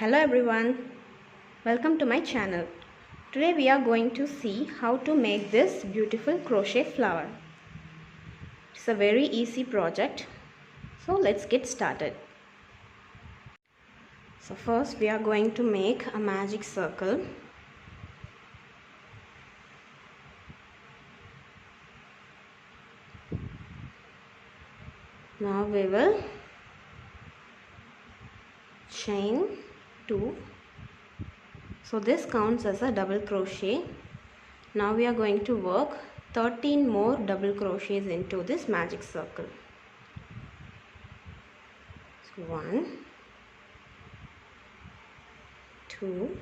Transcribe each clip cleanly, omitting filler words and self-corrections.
Hello everyone, welcome to my channel. Today we are going to see how to make this beautiful crochet flower. It's a very easy project, so let's get started. So first we are going to make a magic circle. Now we will chain 2. So this counts as a double crochet. Now we are going to work 13 more double crochets into this magic circle. So 1, 2,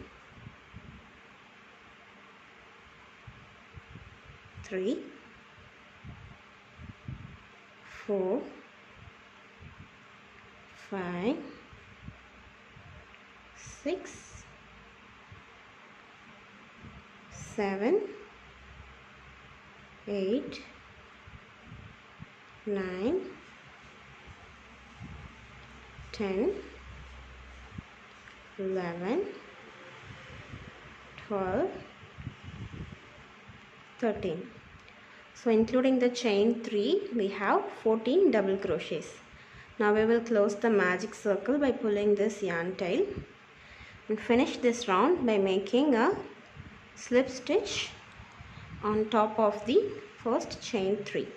3, 4, 5, 6, 7, 8, 9, 10, 11, 12, 13. So including the chain 3, we have 14 double crochets. Now we will close the magic circle by pulling this yarn tail and finish this round by making a slip stitch on top of the first chain 3.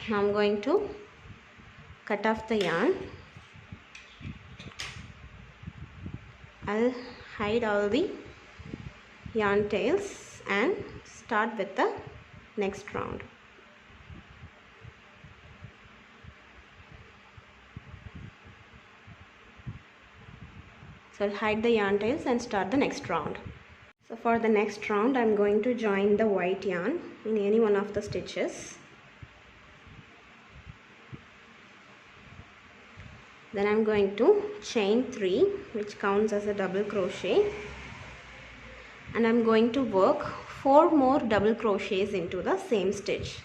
Now I'm going to cut off the yarn. I'll hide all the yarn tails and start with the next round. So I'll hide the yarn tails and start the next round. So for the next round I'm going to join the white yarn in any one of the stitches. Then I'm going to chain 3, which counts as a double crochet, and I'm going to work 4 more double crochets into the same stitch.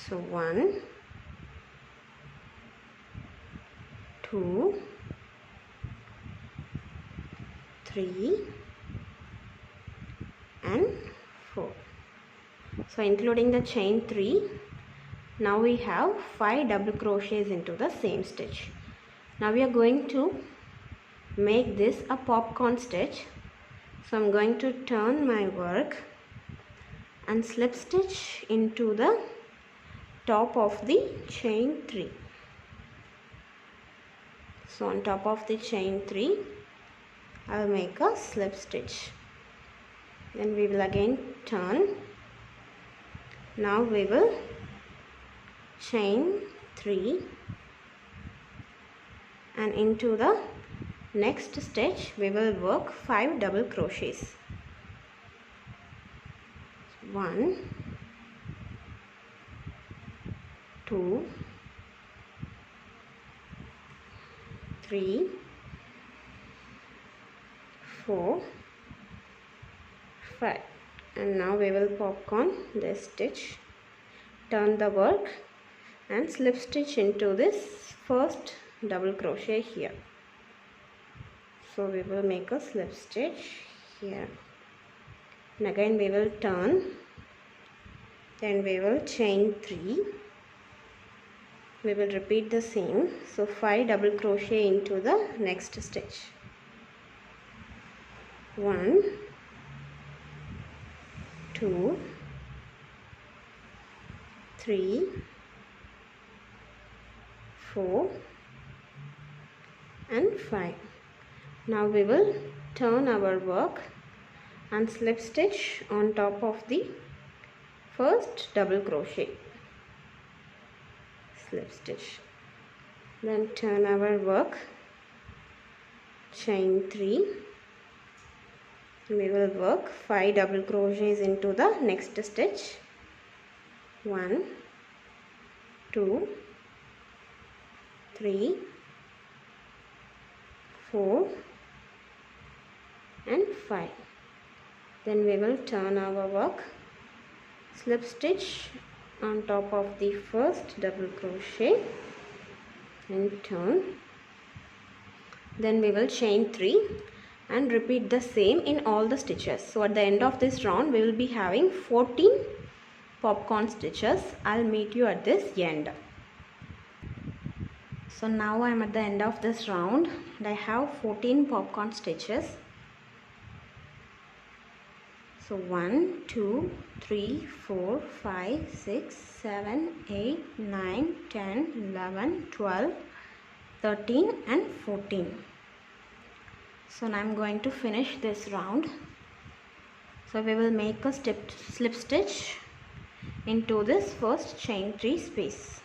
So 1, 2, 3 and 4. So including the chain 3, now we have 5 double crochets into the same stitch. Now we are going to make this a popcorn stitch. So I'm going to turn my work and slip stitch into the top of the chain 3. So on top of the chain 3, I'll make a slip stitch. Then we will again turn. Now we will chain 3 and into the next stitch we will work 5 double crochets. 1, 2, 3, 4, 5, and now we will popcorn this stitch, turn the work and slip stitch into this first double crochet here. So we will make a slip stitch here and again we will turn, then we will chain 3. We will repeat the same. So 5 double crochet into the next stitch. 1, 2, 3, 4 and 5. Now we will turn our work and slip stitch on top of the first double crochet. Slip stitch. Then turn our work, chain 3. We will work 5 double crochets into the next stitch. 1, 2, 3, 4 and 5. Then we will turn our work, slip stitch on top of the first double crochet and turn. Then we will chain 3 and repeat the same in all the stitches. So at the end of this round we will be having 14 popcorn stitches. I'll meet you at this end. So now I am at the end of this round and I have 14 popcorn stitches. So 1, 2, 3, 4, 5, 6, 7, 8, 9, 10, 11, 12, 13 and 14. So now I am going to finish this round. So we will make a slip stitch into this first chain 3 space.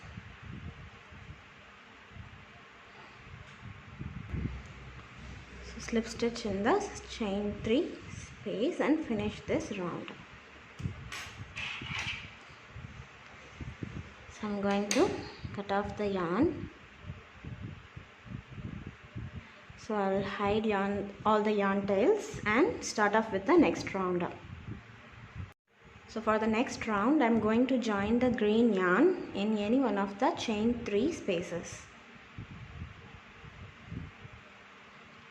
So slip stitch in the chain 3 space and finish this round. So I'm going to cut off the yarn. So I will hide all the yarn tails and start off with the next round. So for the next round I am going to join the green yarn in any one of the chain 3 spaces.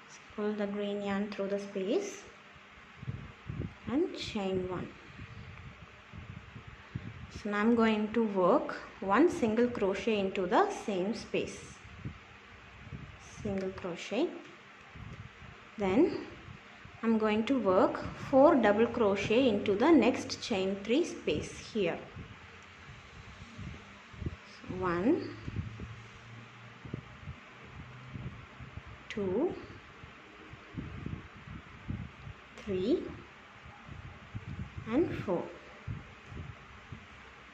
So pull the green yarn through the space and chain 1. So now I am going to work one single crochet into the same space. Single crochet. Then I am going to work 4 double crochet into the next chain 3 space here. So 1, 2, 3 and 4.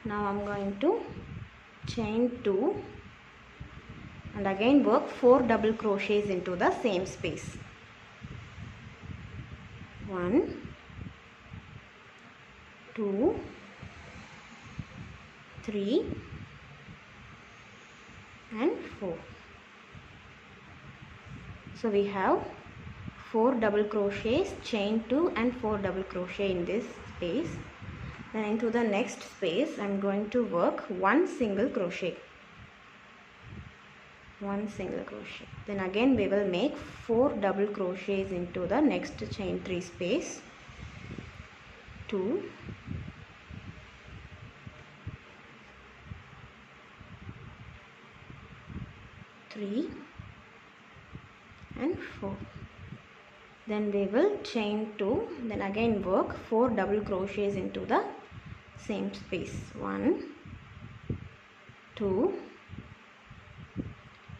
Now I am going to chain 2 and again work 4 double crochets into the same space. 1, 2, 3 and 4. So we have 4 double crochets, chain 2 and 4 double crochet in this space. Then into the next space I am going to work one single crochet. One single crochet. Then again we will make 4 double crochets into the next chain 3 space. 2, 3 and 4. Then we will chain 2, then again work 4 double crochets into the same space. 1, 2,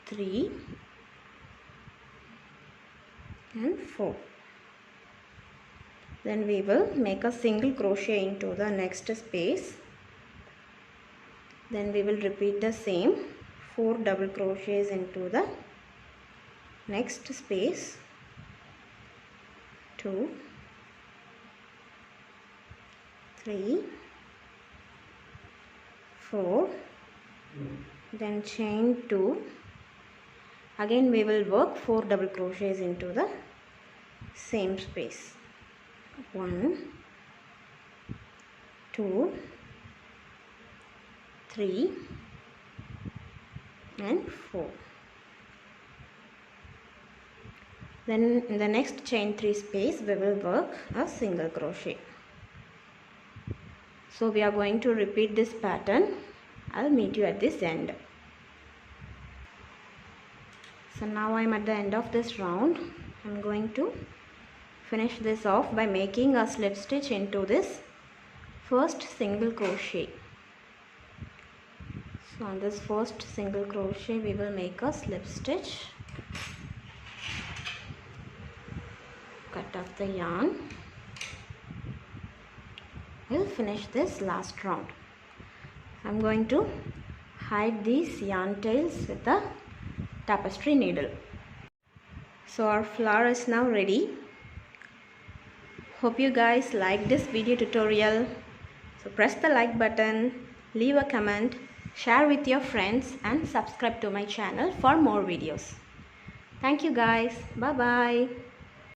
3 and 4. Then we will make a single crochet into the next space. Then we will repeat the same 4 double crochets into the next space. 2, 3, 4. Then chain 2. Again we will work 4 double crochets into the same space. 1, 2, 3 and 4. Then in the next chain 3 space we will work a single crochet. So we are going to repeat this pattern. I'll meet you at this end. So now I am at the end of this round. I am going to finish this off by making a slip stitch into this first single crochet. So on this first single crochet we will make a slip stitch. Cut off the yarn. We'll finish this last round. I'm going to hide these yarn tails with the tapestry needle. So our flower is now ready. Hope you guys like this video tutorial. So press the like button, leave a comment, share with your friends and subscribe to my channel for more videos. Thank you guys. Bye bye.